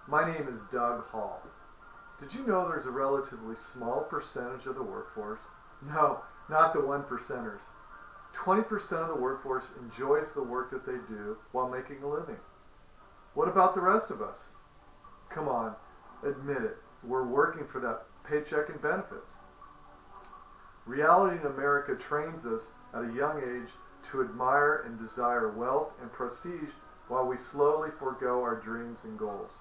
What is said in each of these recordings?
My name is Doug Hall. Did you know there's a relatively small percentage of the workforce? No, not the 1%ers. 20% of the workforce enjoys the work that they do while making a living. What about the rest of us? Come on, admit it. We're working for that paycheck and benefits. Reality in America trains us at a young age to admire and desire wealth and prestige while we slowly forego our dreams and goals.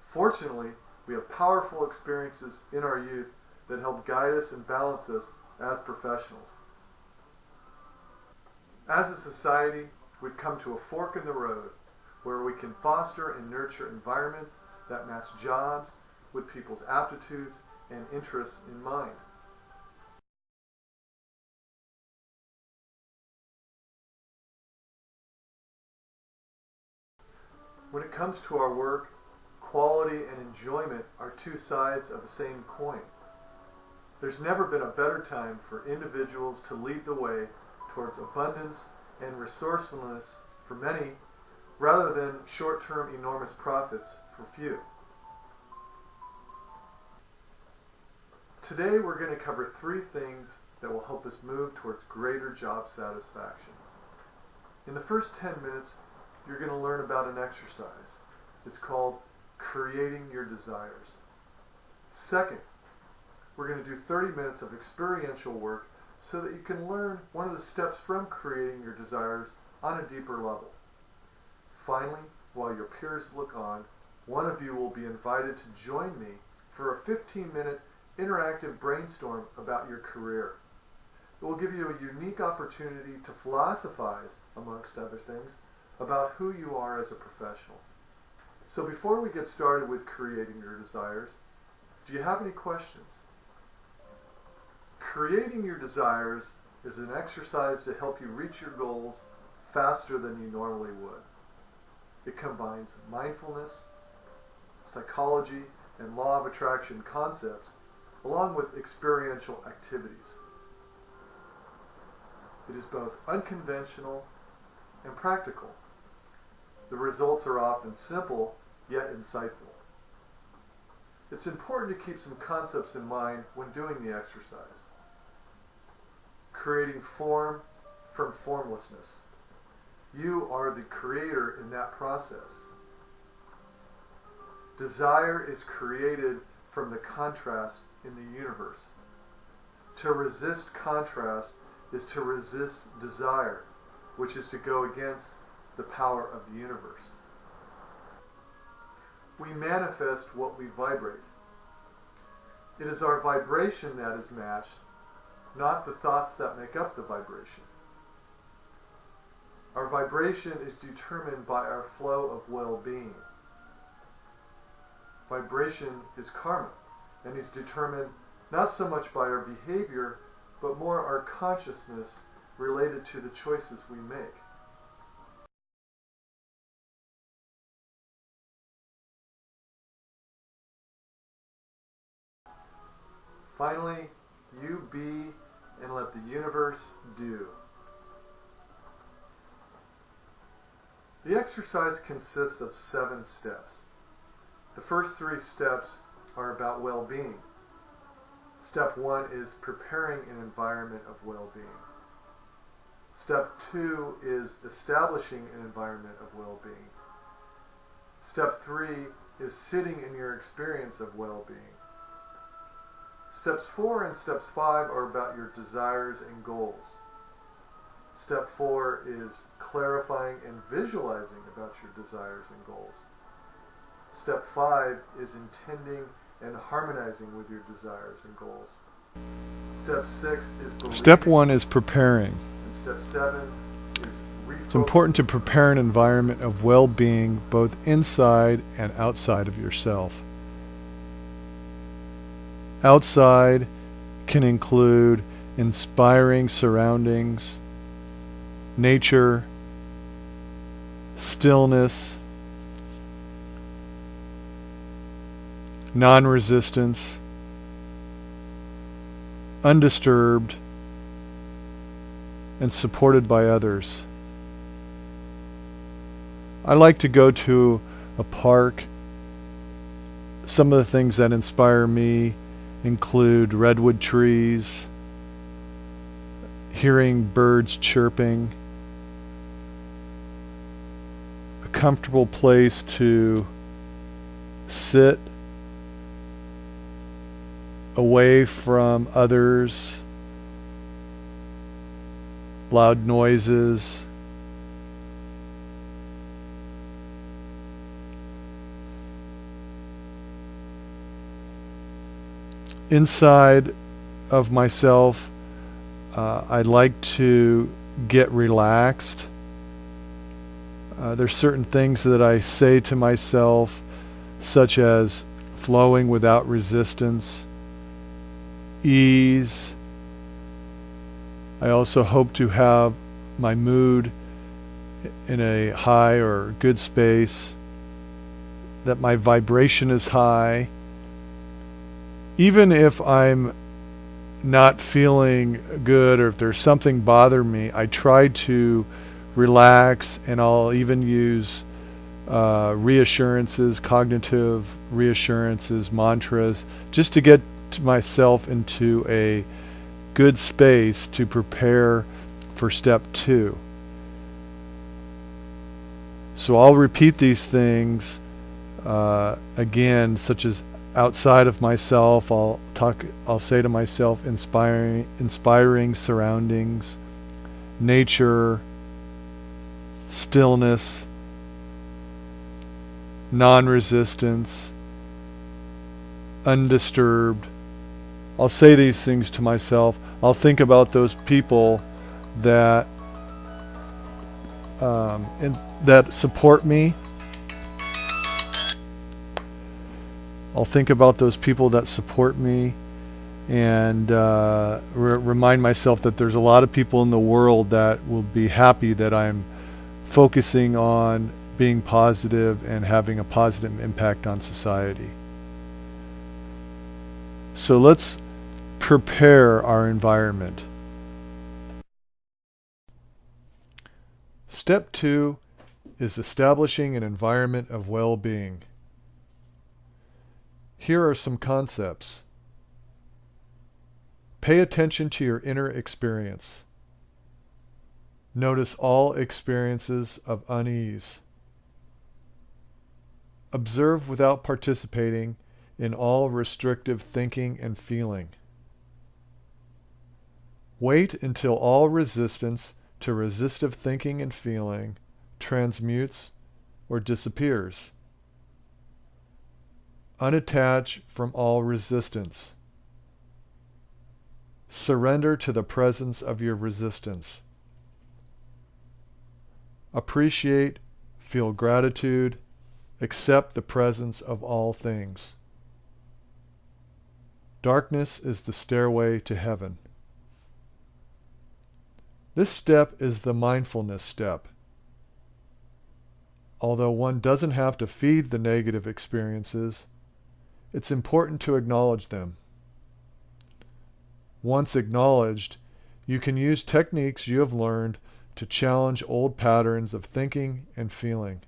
Fortunately, we have powerful experiences in our youth that help guide us and balance us as professionals. As a society, we've come to a fork in the road where we can foster and nurture environments that match jobs with people's aptitudes and interests in mind. When it comes to our work, quality and enjoyment are two sides of the same coin. There's never been a better time for individuals to lead the way towards abundance and resourcefulness for many, rather than short-term enormous profits for few. Today we're going to cover 3 things that will help us move towards greater job satisfaction. In the first 10 minutes, you're going to learn about an exercise. It's called Creating Your Desires. Second, we're going to do 30 minutes of experiential work so that you can learn one of the steps from creating your desires on a deeper level. Finally, while your peers look on, one of you will be invited to join me for a 15-minute interactive brainstorm about your career. It will give you a unique opportunity to philosophize, amongst other things, about who you are as a professional. So before we get started with creating your desires, do you have any questions? Creating your desires is an exercise to help you reach your goals faster than you normally would. It combines mindfulness, psychology, and law of attraction concepts, along with experiential activities. It is both unconventional and practical. The results are often simple, yet insightful. It's important to keep some concepts in mind when doing the exercise. Creating form from formlessness. You are the creator in that process. Desire is created from the contrast in the universe. To resist contrast is to resist desire, which is to go against the power of the universe. We manifest what we vibrate. It is our vibration that is matched, not the thoughts that make up the vibration. Our vibration is determined by our flow of well-being. Vibration is karma, and is determined not so much by our behavior, but more our consciousness related to the choices we make. Finally, you be and let the universe do. The exercise consists of 7 steps. The first 3 steps are about well-being. Step 1 is preparing an environment of well-being. Step 2 is establishing an environment of well-being. Step 3 is sitting in your experience of well-being. Steps 4 and steps 5 are about your desires and goals. Step 4 is clarifying and visualizing about your desires and goals. Step 5 is intending and harmonizing with your desires and goals. Step 6 is believing. Step 1 is preparing. And step 7 is refocusing. It's important to prepare an environment of well-being both inside and outside of yourself. Outside can include inspiring surroundings, nature, stillness, non-resistance, undisturbed, and supported by others. I like to go to a park Some of the things that inspire me include redwood trees, hearing birds chirping, a comfortable place to sit away from others, loud noises. Inside of myself, I like to get relaxed. There's certain things that I say to myself, such as flowing without resistance, ease. I also hope to have my mood in a high or good space, that my vibration is high. Even if I'm not feeling good or if there's something bothering me, I try to relax, and I'll even use reassurances, cognitive reassurances, mantras, just to get myself into a good space to prepare for step 2. So I'll repeat these things again, such as outside of myself. I'll say to myself, inspiring surroundings, nature, stillness, non-resistance, undisturbed. I'll say these things to myself. I'll think about those people that that support me. I'll think about those people that support me, and remind myself that there's a lot of people in the world that will be happy that I'm focusing on being positive and having a positive impact on society. So let's prepare our environment. Step 2 is establishing an environment of well-being. Here are some concepts. Pay attention to your inner experience. Notice all experiences of unease. Observe without participating in all restrictive thinking and feeling. Wait until all resistance to resistive thinking and feeling transmutes or disappears. Unattach from all resistance. Surrender to the presence of your resistance. Appreciate, feel gratitude, accept the presence of all things. Darkness is the stairway to heaven. This step is the mindfulness step. Although one doesn't have to feed the negative experiences, it's important to acknowledge them. Once acknowledged, you can use techniques you have learned to challenge old patterns of thinking and feeling.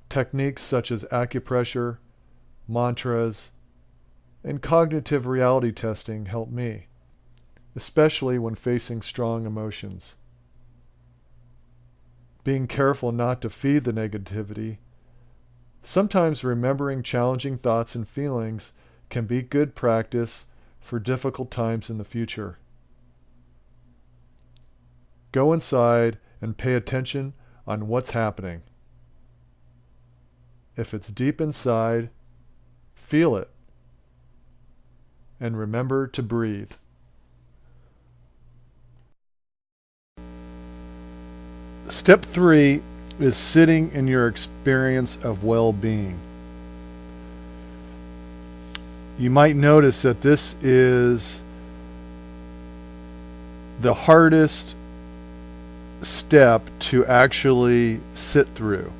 Techniques such as acupressure, mantras, and cognitive reality testing help me, especially when facing strong emotions. Being careful not to feed the negativity, sometimes remembering challenging thoughts and feelings can be good practice for difficult times in the future. Go inside and pay attention on what's happening. If it's deep inside, feel it. And remember to breathe. Step 3 is sitting in your experience of well-being. You might notice that this is the hardest step to actually sit through.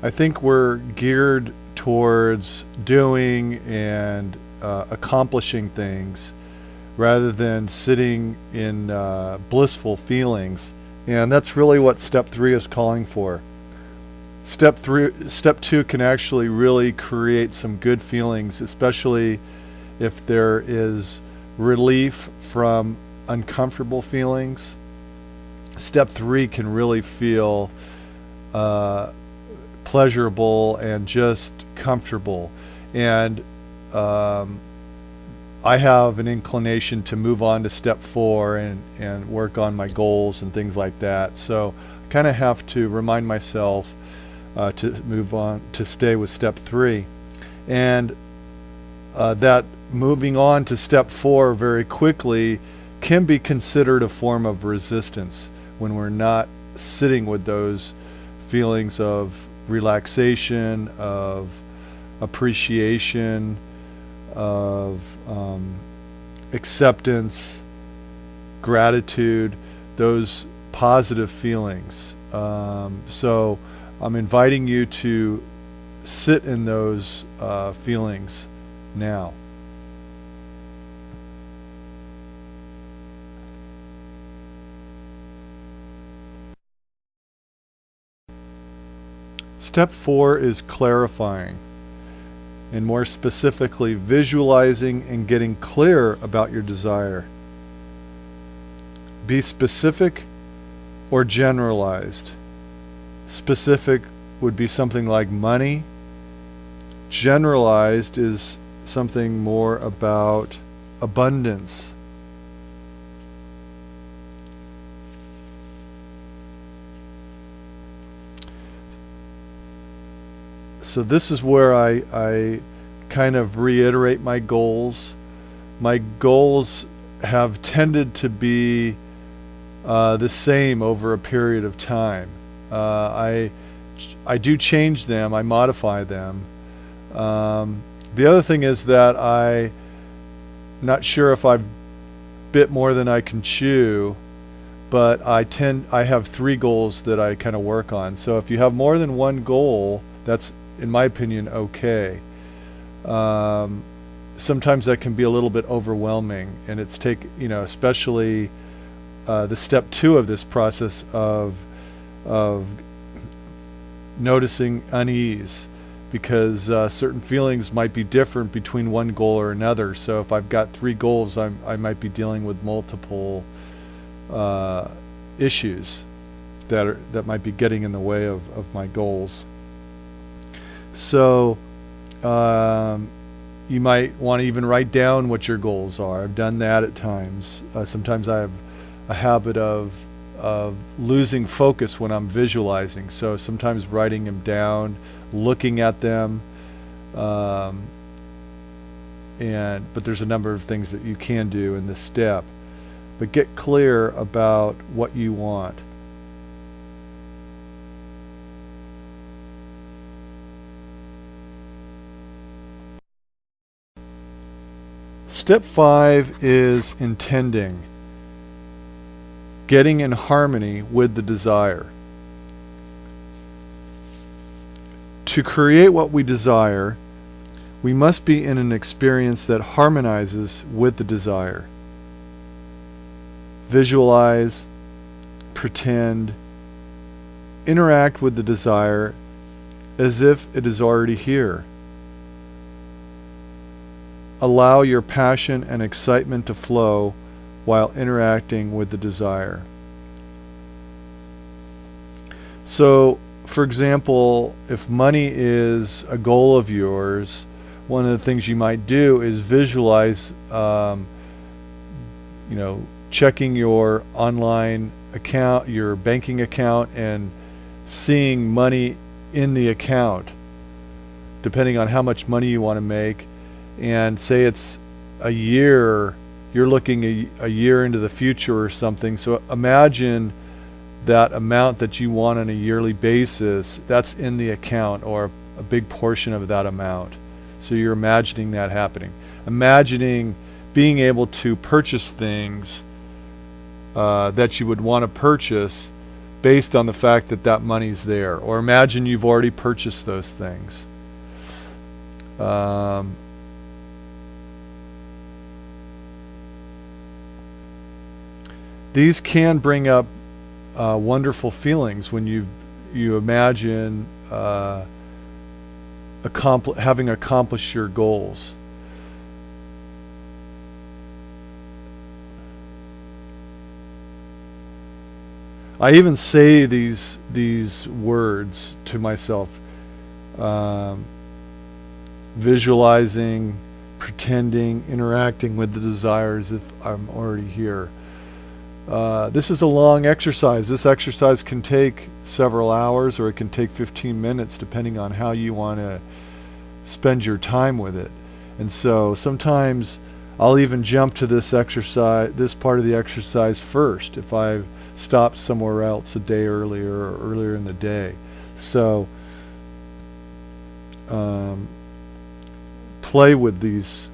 I think we're geared towards doing and accomplishing things rather than sitting in blissful feelings. And that's really what step 3 is calling for. Step two can actually really create some good feelings, especially if there is relief from uncomfortable feelings. Step three can really feel pleasurable and just comfortable. And I have an inclination to move on to step four and work on my goals and things like that. So I kind of have to remind myself to move on, to stay with step three. And that moving on to step four very quickly can be considered a form of resistance when we're not sitting with those feelings of relaxation, of appreciation, of acceptance, gratitude, those positive feelings. So I'm inviting you to sit in those feelings now. Step four is clarifying, and more specifically, visualizing and getting clear about your desire. Be specific or generalized. Specific would be something like money. Generalized is something more about abundance. So this is where I kind of reiterate my goals. My goals have tended to be the same over a period of time. I do change them, I modify them. The other thing is that I'm not sure if I've bit more than I can chew, but I have 3 goals that I kind of work on. So if you have more than one goal, that's, in my opinion, okay. Sometimes that can be a little bit overwhelming, and it's especially the step 2 of this process of noticing unease, because certain feelings might be different between one goal or another. So if I've got 3 goals, I might be dealing with multiple issues that might be getting in the way of my goals. So you might want to even write down what your goals are. I've done that at times. Sometimes I have a habit of losing focus when I'm visualizing. So sometimes writing them down, looking at them, but there's a number of things that you can do in this step. But get clear about what you want. Step 5 is intending, getting in harmony with the desire. To create what we desire, we must be in an experience that harmonizes with the desire. Visualize, pretend, interact with the desire as if it is already here. Allow your passion and excitement to flow while interacting with the desire. So, for example, if money is a goal of yours, one of the things you might do is visualize, checking your online account, your banking account, and seeing money in the account, depending on how much money you want to make. And say it's a year, you're looking a year into the future or something. So imagine that amount that you want on a yearly basis, that's in the account, or a big portion of that amount. So you're imagining that happening. Imagining being able to purchase things that you would want to purchase based on the fact that that money's there. Or imagine you've already purchased those things. These can bring up wonderful feelings when you imagine having accomplished your goals. I even say these words to myself, visualizing, pretending, interacting with the desire as if I'm already here. This is a long exercise. This exercise can take several hours, or it can take 15 minutes, depending on how you want to spend your time with it. And so sometimes I'll even jump to this part of the exercise first if I've stopped somewhere else a day earlier or earlier in the day. So play with these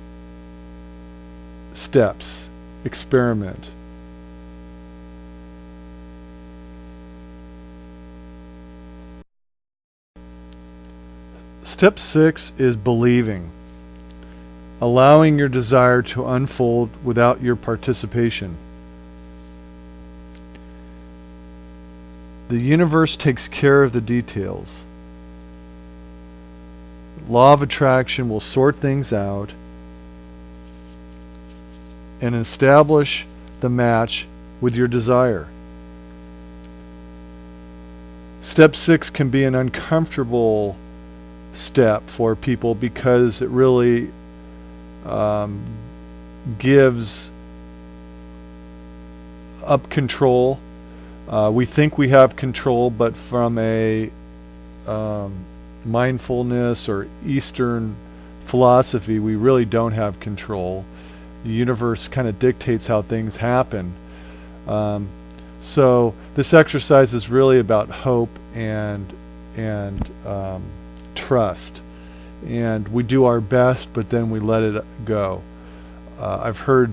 steps, experiment. Step 6 is believing, allowing your desire to unfold without your participation. The universe takes care of the details. Law of attraction will sort things out and establish the match with your desire. Step 6 can be an uncomfortable step for people because it really gives up control. We think we have control, but from a mindfulness or Eastern philosophy, we really don't have control. The universe kind of dictates how things happen. So this exercise is really about hope and trust. And we do our best, but then we let it go. I've heard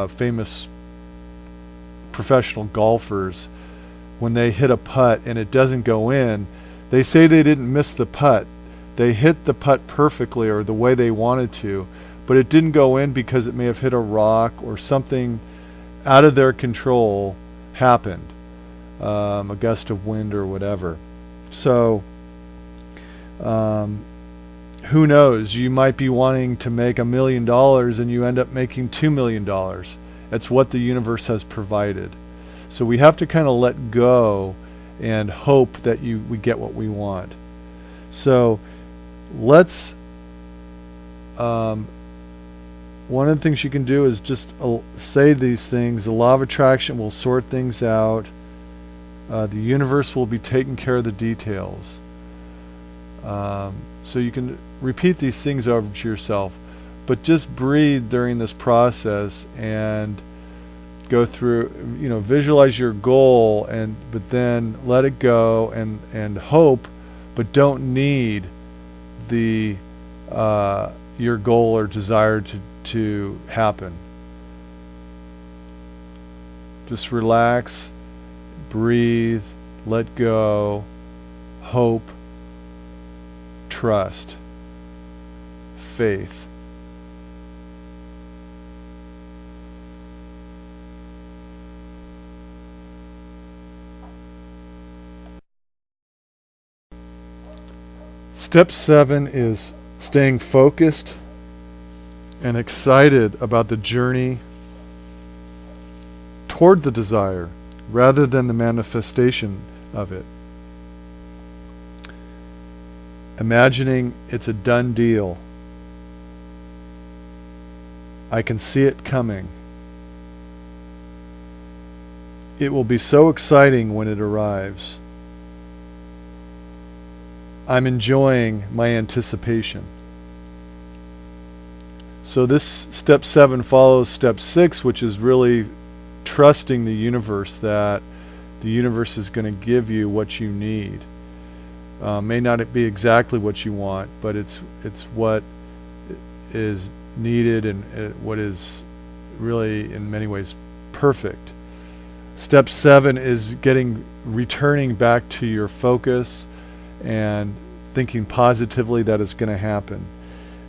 famous professional golfers, when they hit a putt and it doesn't go in, they say they didn't miss the putt. They hit the putt perfectly or the way they wanted to, but it didn't go in because it may have hit a rock or something out of their control happened, a gust of wind or whatever. So who knows? You might be wanting to make $1 million and you end up making $2 million. That's what the universe has provided. So we have to kind of let go and hope that we get what we want. So let's, one of the things you can do is just say these things. The law of attraction will sort things out. The universe will be taking care of the details. So you can repeat these things over to yourself, but just breathe during this process and go through, visualize your goal, but then let it go and hope, but don't need your goal or desire to happen. Just relax, breathe, let go, hope, trust, faith. Step 7 is staying focused and excited about the journey toward the desire rather than the manifestation of it. Imagining it's a done deal. I can see it coming. It will be so exciting when it arrives. I'm enjoying my anticipation. So this step 7 follows step 6, which is really trusting the universe that the universe is going to give you what you need. May not be exactly what you want, but it's what is needed and what is really in many ways perfect. Step 7 is returning back to your focus and thinking positively that it's going to happen.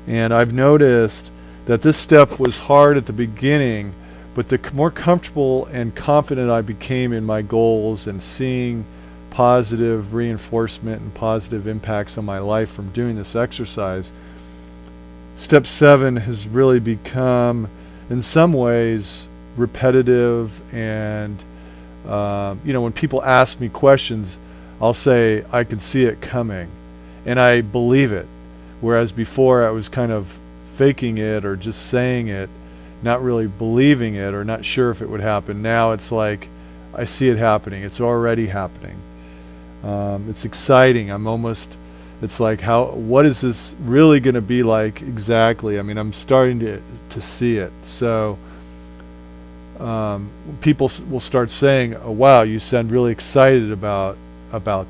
And I've noticed that this step was hard at the beginning, but the more comfortable and confident I became in my goals and seeing positive reinforcement and positive impacts on my life from doing this exercise. Step 7 has really become, in some ways, repetitive, and when people ask me questions, I'll say I can see it coming, and I believe it. Whereas before I was kind of faking it or just saying it, not really believing it or not sure if it would happen. Now it's like I see it happening. It's already happening. It's exciting. It's like, what is this really going to be like exactly? I mean, I'm starting to see it. So people will start saying, oh, wow, you sound really excited about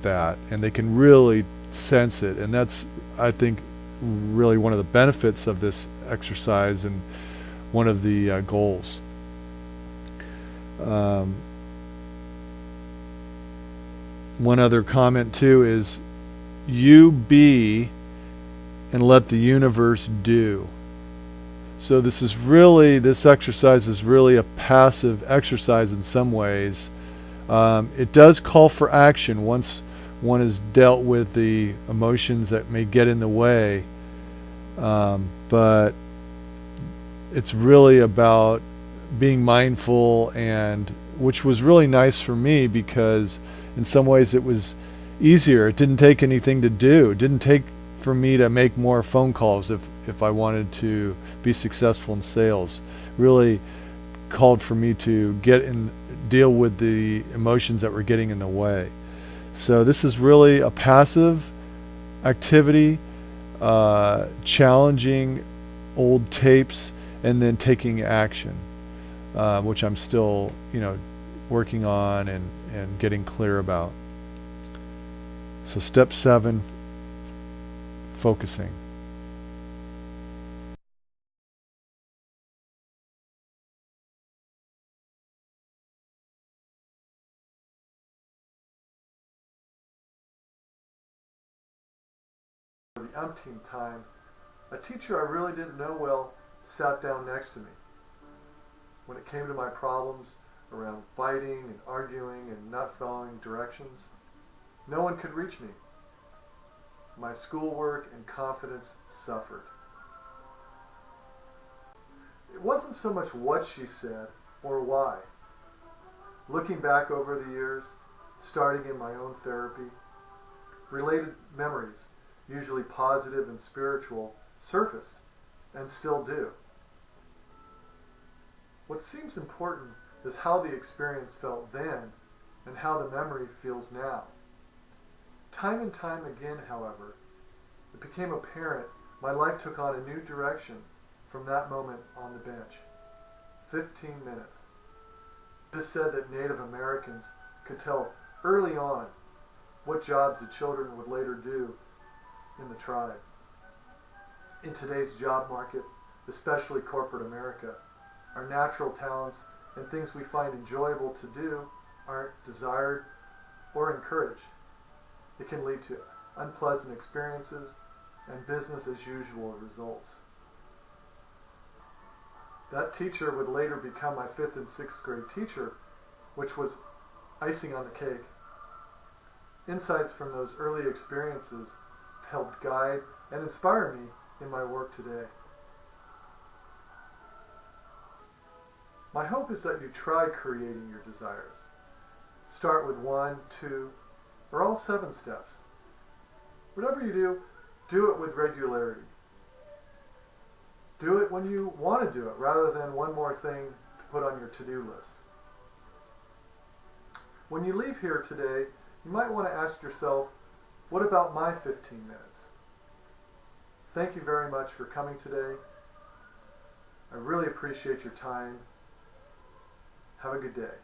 that. And they can really sense it. And that's, I think, really one of the benefits of this exercise and one of the goals. One other comment too is, you be and let the universe do. So this exercise is really a passive exercise in some ways. It does call for action once one has dealt with the emotions that may get in the way, but it's really about being mindful, and which was really nice for me because in some ways it was easier. It didn't take anything to do. It didn't take for me to make more phone calls if I wanted to be successful in sales. Really called for me to deal with the emotions that were getting in the way. So this is really a passive activity, challenging old tapes and then taking action, which I'm still, working on and getting clear about. So step 7, focusing. For the umpteenth time, a teacher I really didn't know well sat down next to me. When it came to my problems around fighting and arguing and not following directions, no one could reach me. My schoolwork and confidence suffered. It wasn't so much what she said or why. Looking back over the years, starting in my own therapy, related memories, usually positive and spiritual, surfaced and still do. What seems important is how the experience felt then and how the memory feels now. Time and time again, however, it became apparent my life took on a new direction from that moment on the bench. 15 minutes. It is said that Native Americans could tell early on what jobs the children would later do in the tribe. In today's job market, especially corporate America, our natural talents and things we find enjoyable to do aren't desired or encouraged. It can lead to unpleasant experiences and business as usual results. That teacher would later become my 5th and 6th grade teacher, which was icing on the cake. Insights from those early experiences have helped guide and inspire me in my work today. My hope is that you try creating your desires. Start with 1, 2, or all 7 steps. Whatever you do it with regularity. Do it when you want to do it, rather than one more thing to put on your to-do list. When you leave here today, you might want to ask yourself, what about my 15 minutes? Thank you very much for coming today. I really appreciate your time. Have a good day.